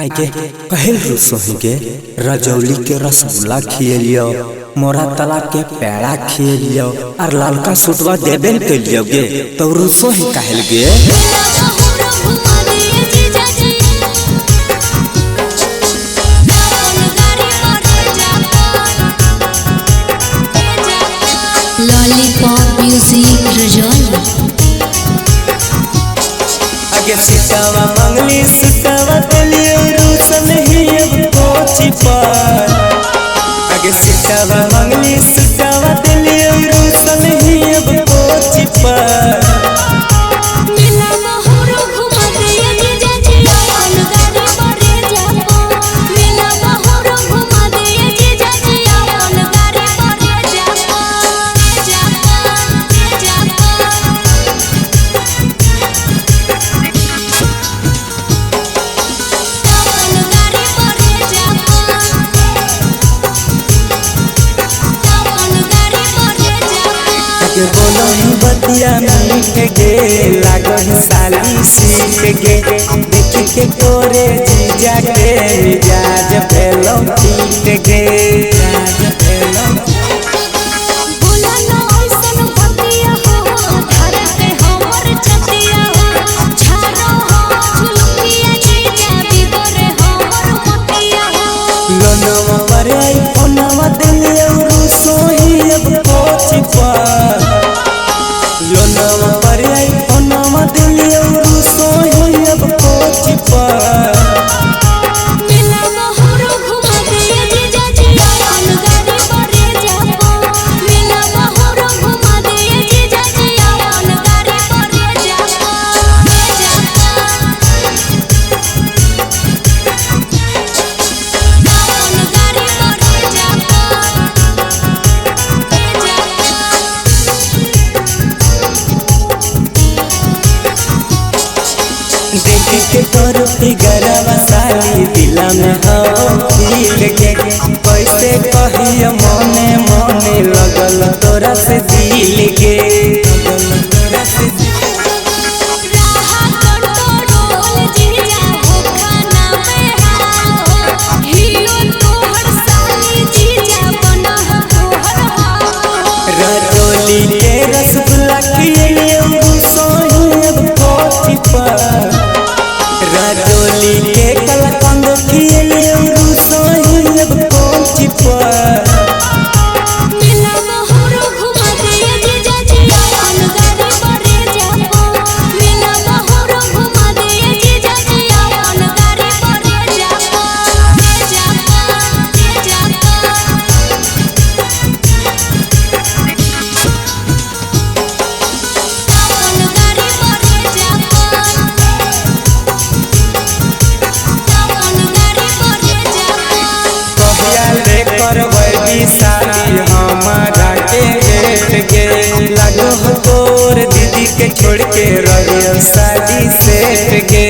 आगे कहल रुसोही के रजौली के रसगुल्ला खिलियो, मोरा तला के पेड़ा खिलियो और लालका सुटवा देबेन के लियो गे तो रुसोही कहल गे। लॉलीपॉप म्यूजिक रजौली आगे सितावा मंगली सितावा दिलियो रूसन ही अब कोची पर। आगे सितावा मंगली सितावा दिलियो रूसन ही अब कोची पर। बोलो ही बतिया मीठ गे लागल साली सीख गे, देख के तोरे जीजा के मिजाज भेलो ठीक गे। लोनवा पर आई फोनवा दिलियो रुसोही अब कोची पर। लोनवा पर आई फोनवा दिलियो रुसोही अब कोची पर। देखी के तोर फिगरवा साली दिला में हो खिल गे, कैसे कहियो मने मने लगल तोरा से दिल गे। रजौली के रसगुल्ला खिलियो रुसोही अब कोची पर। रजौली के कलकंद खिलियो रुसोही अब कोची पर। शादी हमारा के गेट गे लगो हो तोर दीदी के छोड़ के रहियो शादी सेट गे।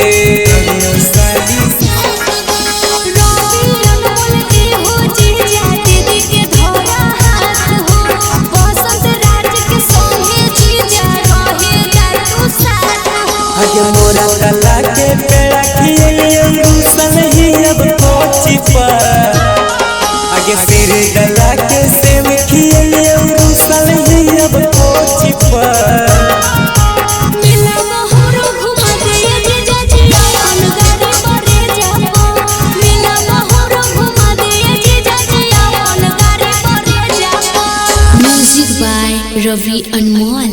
आगे मोरा तला के पेड़ा खिलियो रूसन ही अब कोची पर। आगे सिर गला के सेव खिलियो रूसन ही अब कोची पर। Music by Ravi Anmol.